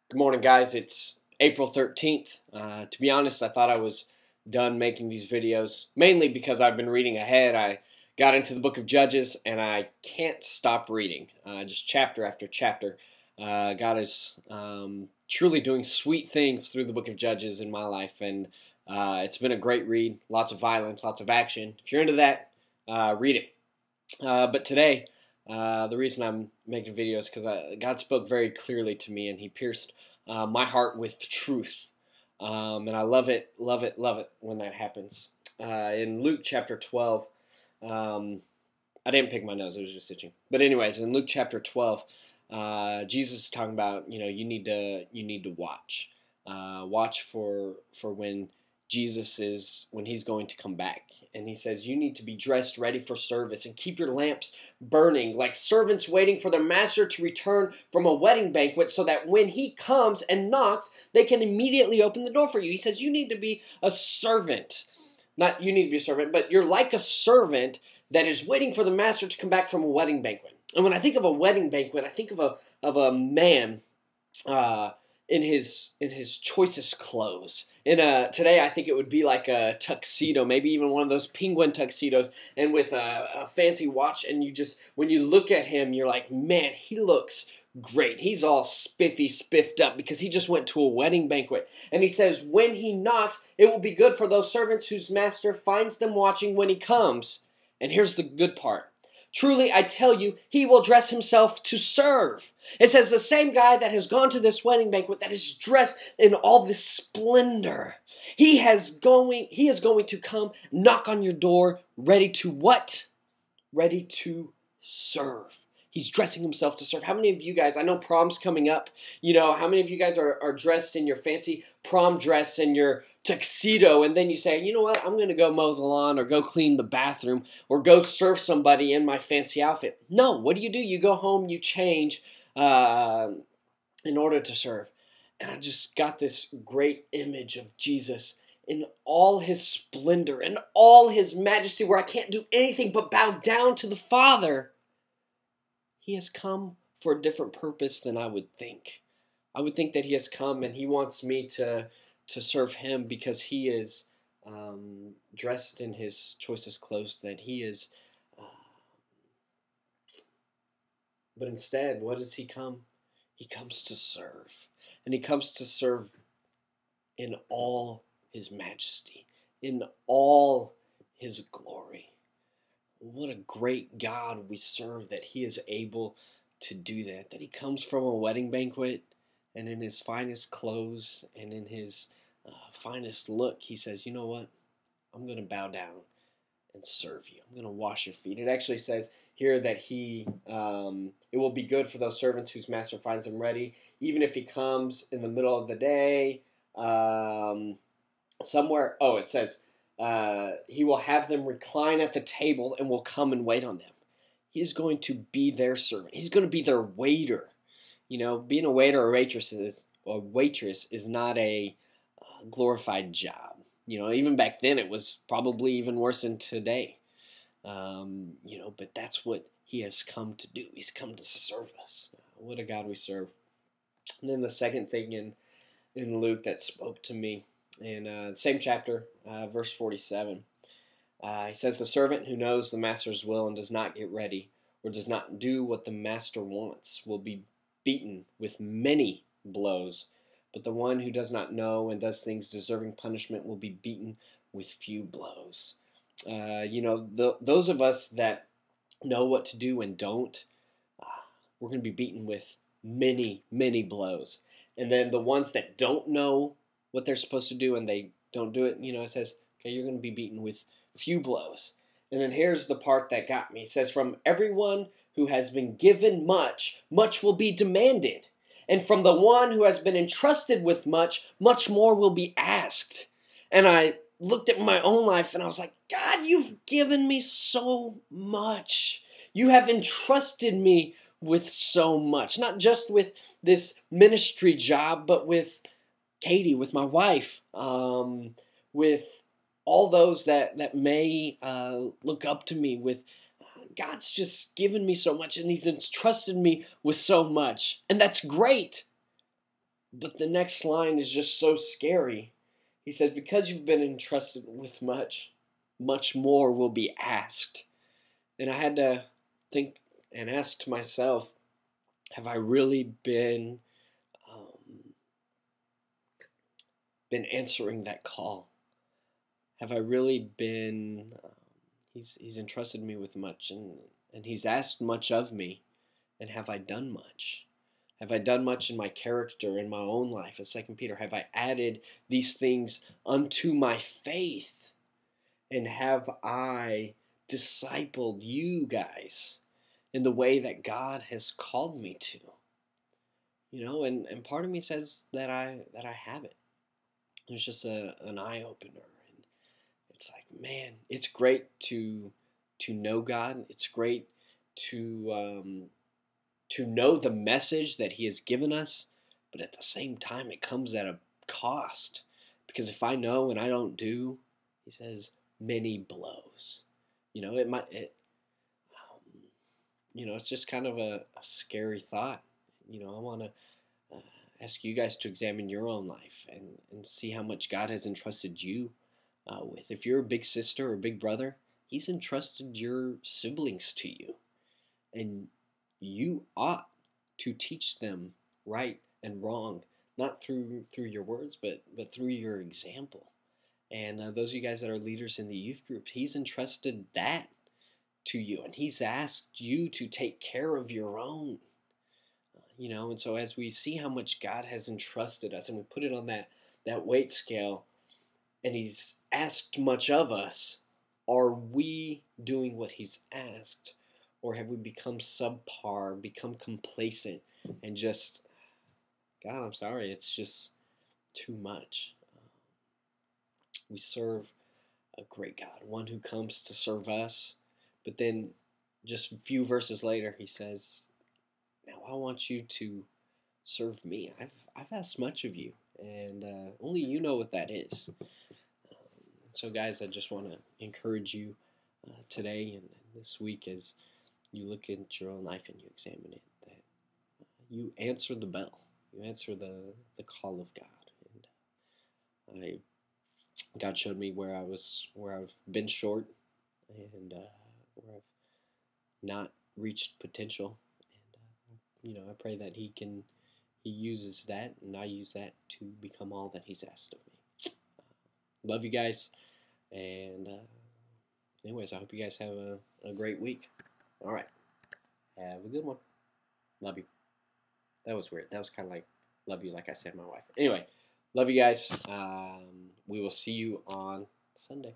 Good morning, guys. It's April 13th. To be honest, I thought I was done making these videos, mainly because I've been reading ahead. I got into the book of Judges, and I can't stop reading, just chapter after chapter. God is truly doing sweet things through the book of Judges in my life, and it's been a great read. Lots of violence, lots of action. If you're into that, read it. But today, the reason I'm making videos is because God spoke very clearly to me, and He pierced my heart with truth. And I love it, love it, love it when that happens. In Luke chapter 12, I didn't pick my nose; it was just itching. But anyways, in Luke chapter 12, Jesus is talking about you need to watch, watch for when when He's going to come back. And He says you need to be dressed ready for service and keep your lamps burning like servants waiting for their master to return from a wedding banquet, so that when he comes and knocks, they can immediately open the door for you. He says you need to be a servant. Not you need to be a servant, but you're like a servant that is waiting for the master to come back from a wedding banquet. And when I think of a wedding banquet, I think of a man in his choicest clothes. Today, I think it would be like a tuxedo, maybe even one of those penguin tuxedos, and with a fancy watch. And when you look at him, you're like, man, he looks great. He's all spiffed up because he just went to a wedding banquet. And he says, when he knocks, it will be good for those servants whose master finds them watching when he comes. And here's the good part. Truly, I tell you, he will dress himself to serve. It says the same guy that has gone to this wedding banquet, that is dressed in all this splendor, he is going to come, knock on your door, ready to what? Ready to serve. He's dressing himself to serve. How many of you guys, I know prom's coming up, how many of you guys are dressed in your fancy prom dress and your tuxedo, and then you say, you know what, I'm going to go mow the lawn or go clean the bathroom or go serve somebody in my fancy outfit? No, what do? You go home, you change in order to serve. And I just got this great image of Jesus in all His splendor and all His majesty, where I can't do anything but bow down to the Father. He has come for a different purpose than I would think. I would think that He has come and He wants me to serve Him because He is dressed in His choicest clothes, that He is. But instead, what does He come? He comes to serve. And He comes to serve in all His majesty, in all His glory. What a great God we serve, that He is able to do that. That He comes from a wedding banquet, and in His finest clothes and in His finest look, He says, you know what? I'm going to bow down and serve you. I'm going to wash your feet. It actually says here that it will be good for those servants whose master finds them ready, even if he comes in the middle of the day, somewhere. Oh, it says, He will have them recline at the table and will come and wait on them. He's going to be their servant. He's going to be their waiter. Being a waiter or waitress is not a glorified job. Even back then it was probably even worse than today. But that's what He has come to do. He's come to serve us. What a God we serve. And then the second thing in Luke that spoke to me, in the same chapter, verse 47, he says, the servant who knows the master's will and does not get ready, or does not do what the master wants, will be beaten with many blows. But the one who does not know and does things deserving punishment will be beaten with few blows. Those of us that know what to do and don't, we're going to be beaten with many, many blows. And then the ones that don't know what they're supposed to do and they don't do it, it says, okay, you're going to be beaten with few blows. And then here's the part that got me. It says, from everyone who has been given much, much will be demanded. And from the one who has been entrusted with much, much more will be asked. And I looked at my own life and I was like, God, you've given me so much. You have entrusted me with so much. Not just with this ministry job, but with Katie, with my wife, with all those that may look up to me, with God's just given me so much, and He's entrusted me with so much. And that's great. But the next line is just so scary. He says, because you've been entrusted with much, much more will be asked. And I had to think and ask to myself, have I really been answering that call? Have I really been, he's entrusted me with much, and he's asked much of me, and have I done much? Have I done much in my character, in my own life? As 2 Peter, have I added these things unto my faith? And have I discipled you guys in the way that God has called me to? You know, and part of me says that I haven't. It's just an eye opener, and it's like, man, it's great to know God. It's great to know the message that He has given us, but at the same time, it comes at a cost. Because if I know and I don't do, He says, many blows. You know, it's just kind of a scary thought. You know, I want to ask you guys to examine your own life and see how much God has entrusted you with. If you're a big sister or big brother, He's entrusted your siblings to you. And you ought to teach them right and wrong, not through your words, but through your example. And those of you guys that are leaders in the youth group, He's entrusted that to you, and He's asked you to take care of your own. You know, and so as we see how much God has entrusted us, and we put it on that weight scale, and He's asked much of us, are we doing what He's asked? Or have we become subpar, become complacent, and just, God, I'm sorry, it's just too much. We serve a great God, one who comes to serve us, but then just a few verses later, He says, now I want you to serve me. I've asked much of you, and only you know what that is. So guys, I just want to encourage you today and this week as you look at your own life and you examine it, that you answer the bell. You answer the call of God. And God showed me where I've been short, and where I've not reached potential. And I pray that He uses that, and I use that to become all that He's asked of me. Love you guys, and anyways, I hope you guys have a great week. All right, have a good one. Love you. That was weird. That was kind of like love you, like I said, my wife. Anyway, love you guys. We will see you on Sunday.